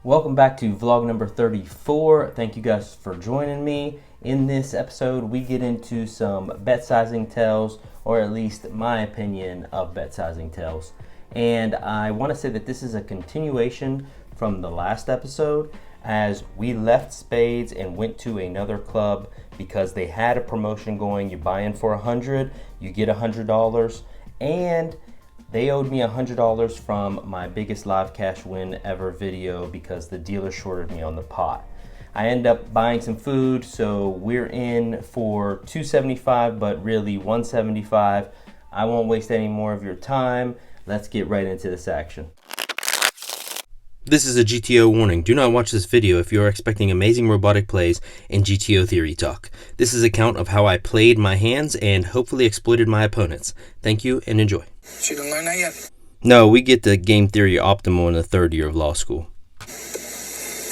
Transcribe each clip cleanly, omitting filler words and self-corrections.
Welcome back to vlog number 34. Thank you guys for joining me. In this episode, we get into some bet sizing tells, or at least my opinion of bet sizing tells. And I want to say that this is a continuation from the last episode, as we left spades and went to another club because they had a promotion going. You buy in for $100, you get $100, and they owed me $100 from my biggest live cash win ever video because the dealer shorted me on the pot. I end up buying some food, so we're in for $275, but really $175. I won't waste any more of your time. Let's get right into this action. This is a GTO warning. Do not watch this video if you are expecting amazing robotic plays and GTO theory talk. This is an account of how I played my hands and hopefully exploited my opponents. Thank you and enjoy. She didn't learn that yet? No, we get the game theory optimal in the third year of law school.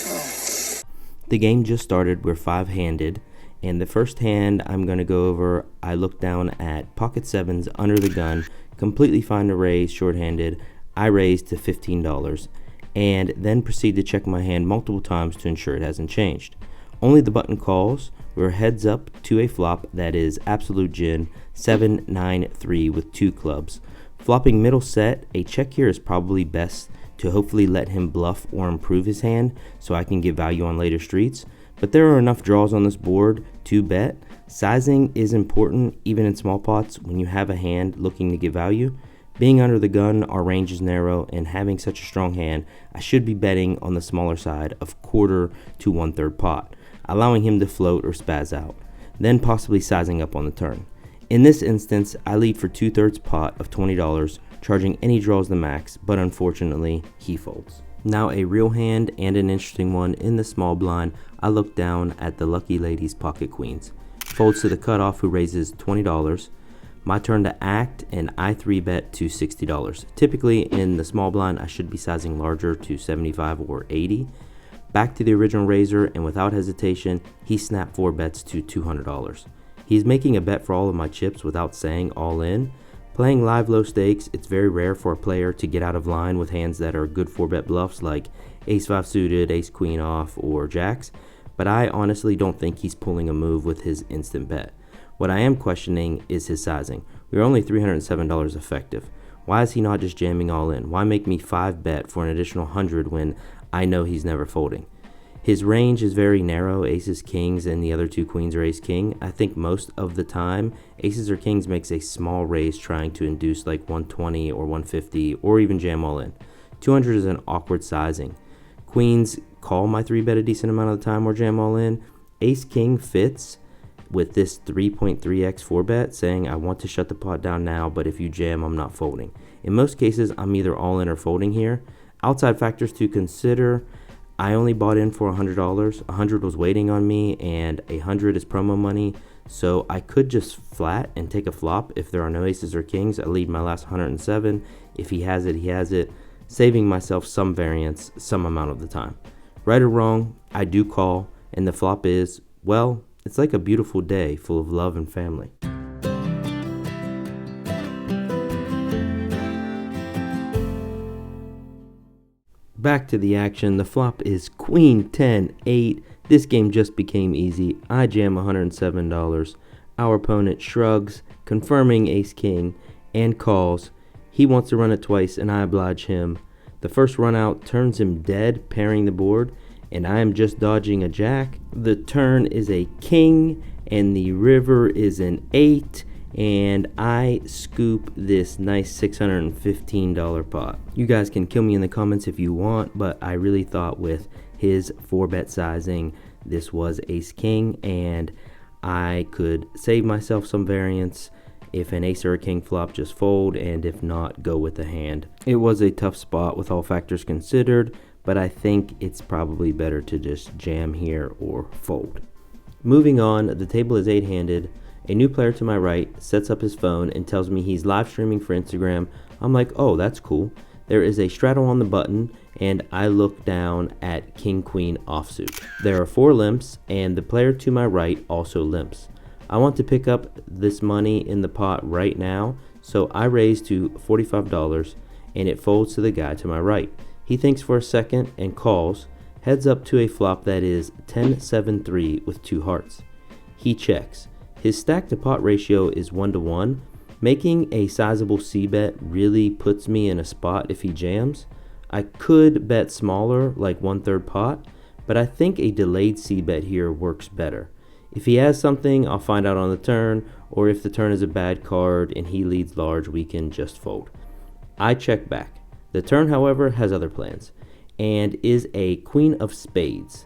Oh. The game just started. We're five-handed, and the first hand I'm going to go over, I look down at pocket sevens under the gun, completely fine to raise shorthanded. I raise to $15, and then proceed to check my hand multiple times to ensure it hasn't changed. Only the button calls. We're heads up to a flop that is absolute gin, 7-9-3 with two clubs. Flopping middle set, a check here is probably best to hopefully let him bluff or improve his hand so I can get value on later streets. But there are enough draws on this board to bet. Sizing is important even in small pots when you have a hand looking to get value. Being under the gun, our range is narrow, and having such a strong hand, I should be betting on the smaller side of quarter to 1/3 pot, allowing him to float or spaz out, then possibly sizing up on the turn. In this instance, I lead for 2/3 pot of $20, charging any draws the max, but unfortunately, he folds. Now a real hand and an interesting one in the small blind. I look down at the lucky lady's pocket queens. Folds to the cutoff, who raises $20. My turn to act, and I 3-bet to $60. Typically in the small blind, I should be sizing larger to 75 or 80. Back to the original raiser, and without hesitation, he snapped 4 bets to $200. He's making a bet for all of my chips without saying all in. Playing live low stakes, it's very rare for a player to get out of line with hands that are good 4-bet bluffs like ace-5 suited, ace-queen off, or jacks, but I honestly don't think he's pulling a move with his instant bet. What I am questioning is his sizing. We're only $307 effective. Why is he not just jamming all in? Why make me 5-bet for an additional 100 when I know he's never folding? His range is very narrow, aces, kings, and the other two queens are ace-king. I think most of the time, aces or kings makes a small raise trying to induce like 120 or 150 or even jam all in. 200 is an awkward sizing. Queens call my 3-bet a decent amount of the time or jam all in. Ace-king fits with this 3.3x 4-bet, saying I want to shut the pot down now, but if you jam, I'm not folding. In most cases, I'm either all in or folding here. Outside factors to consider, I only bought in for $100. 100 was waiting on me, and 100 is promo money, so I could just flat and take a flop. If there are no aces or kings, I lead my last 107. If he has it, he has it, saving myself some variance some amount of the time. Right or wrong, I do call, and the flop is, well, it's like a beautiful day full of love and family. Back to the action. The flop is queen 10-8. This game just became easy. I jam $107. Our opponent shrugs, confirming ace-king, and calls. He wants to run it twice, and I oblige him. The first run out turns him dead, pairing the board, and I am just dodging a jack. The turn is a king, and the river is an 8, and I scoop this nice $615 pot. You guys can kill me in the comments if you want, but I really thought with his 4-bet sizing, this was ace-king, and I could save myself some variance. If an ace or a king flop, just fold, and if not, go with the hand. It was a tough spot with all factors considered, but I think it's probably better to just jam here or fold. Moving on, the table is 8-handed. A new player to my right sets up his phone and tells me he's live streaming for Instagram. I'm like, oh, that's cool. There is a straddle on the button, and I look down at king-queen offsuit. There are 4 limps, and the player to my right also limps. I want to pick up this money in the pot right now, so I raise to $45, and it folds to the guy to my right. He thinks for a second and calls. heads up to a flop that is 10-7-3 with 2 hearts. He checks. His stack to pot ratio is 1-to-1. Making a sizable c-bet really puts me in a spot if he jams. I could bet smaller, like 1/3 pot, but I think a delayed c-bet here works better. If he has something, I'll find out on the turn, or if the turn is a bad card and he leads large, we can just fold. I check back. The turn, however, has other plans, and is a queen of spades.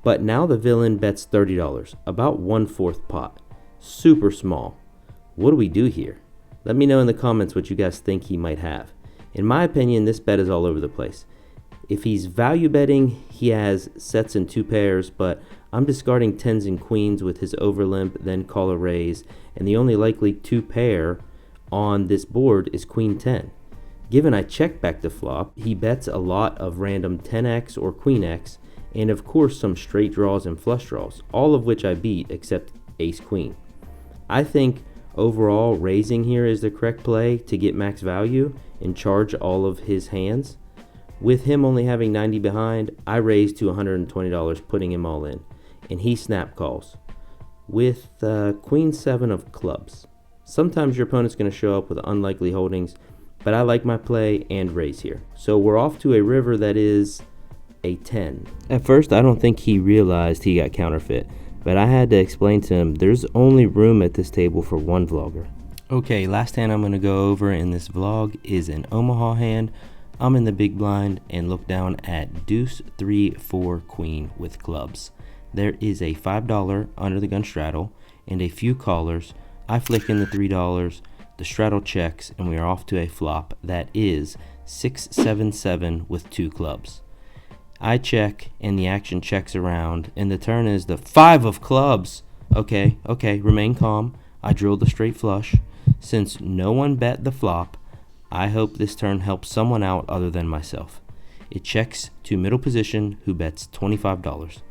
But now the villain bets $30, about 1/4 pot. Super small. What do we do here? Let me know in the comments what you guys think he might have. In my opinion, this bet is all over the place. If he's value betting, he has sets and 2 pairs, but I'm discarding 10s and queens with his overlimp, then call a raise, and the only likely 2 pair on this board is queen 10. Given I check back the flop, he bets a lot of random 10x or queen x, and of course some straight draws and flush draws, all of which I beat except ace queen. I think overall raising here is the correct play to get max value and charge all of his hands. With him only having 90 behind, I raise to $120, putting him all in, and he snap calls with queen 7 of clubs. Sometimes your opponent's going to show up with unlikely holdings, but I like my play and raise here. So we're off to a river that is a 10. At first, I don't think he realized he got counterfeit, but I had to explain to him there's only room at this table for 1 vlogger. Okay, last hand I'm going to go over in this vlog is an Omaha hand. I'm in the big blind and look down at deuce 3-4 queen with clubs. There is a $5 under the gun straddle and a few callers. I flick in the $3, the straddle checks, and we are off to a flop that is 6-7-7 with 2 clubs. I check and the action checks around, and the turn is the 5 of clubs. Okay, remain calm. I drilled the straight flush. Since no one bet the flop, I hope this turn helps someone out other than myself. It checks to middle position, who bets $25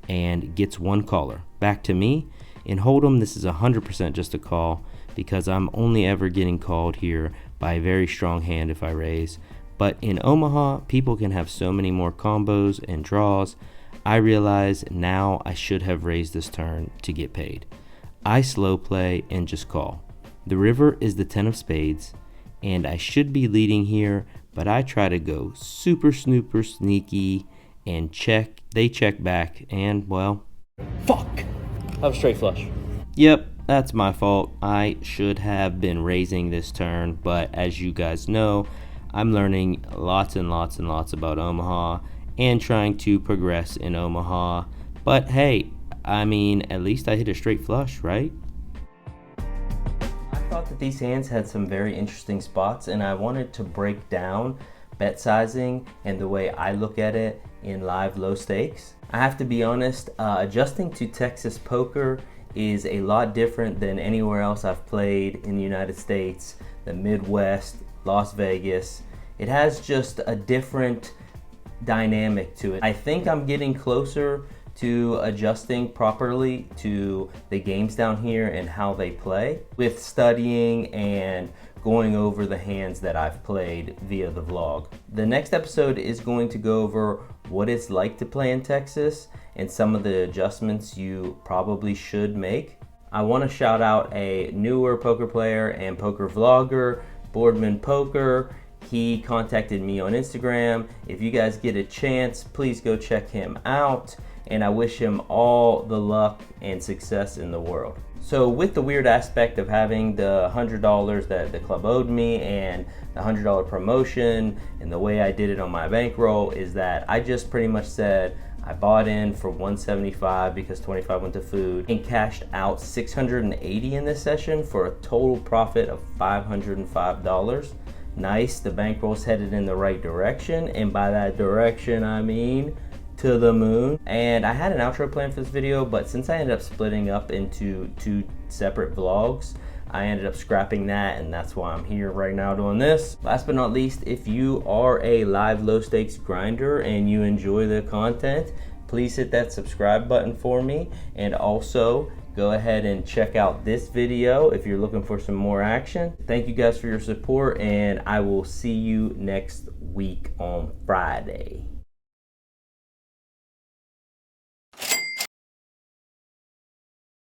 and gets 1 caller. Back to me. In Hold'em, this is 100% just a call because I'm only ever getting called here by a very strong hand if I raise. But in Omaha, people can have so many more combos and draws. I realize now I should have raised this turn to get paid. I slow play and just call. The river is the 10 of spades, and I should be leading here, but I try to go super snooper sneaky and check. They check back, and well, fuck! I was straight flush. Yep, that's my fault. I should have been raising this turn, but as you guys know, I'm learning lots and lots and lots about Omaha and trying to progress in Omaha. But hey, I mean, at least I hit a straight flush, right? I thought that these hands had some very interesting spots, and I wanted to break down bet sizing and the way I look at it in live low stakes. I have to be honest, adjusting to Texas poker is a lot different than anywhere else I've played in the United States, the Midwest, Las Vegas. It has just a different dynamic to it. I think I'm getting closer to adjusting properly to the games down here and how they play with studying and going over the hands that I've played via the vlog. The next episode is going to go over what it's like to play in Texas and some of the adjustments you probably should make. I want to shout out a newer poker player and poker vlogger, Boardman Poker. He contacted me on Instagram. If you guys get a chance, please go check him out, and I wish him all the luck and success in the world. So with the weird aspect of having the $100 that the club owed me and the $100 promotion and the way I did it on my bankroll is that I just pretty much said I bought in for $175 because $25 went to food and cashed out $680 in this session for a total profit of $505. Nice, the bankroll's headed in the right direction, and by that direction I mean to the moon. And I had an outro plan for this video, but since I ended up splitting up into 2 separate vlogs, I ended up scrapping that, and that's why I'm here right now doing this. Last but not least, if you are a live low stakes grinder and you enjoy the content, please hit that subscribe button for me, and also go ahead and check out this video if you're looking for some more action. Thank you guys for your support, and I will see you next week on Friday.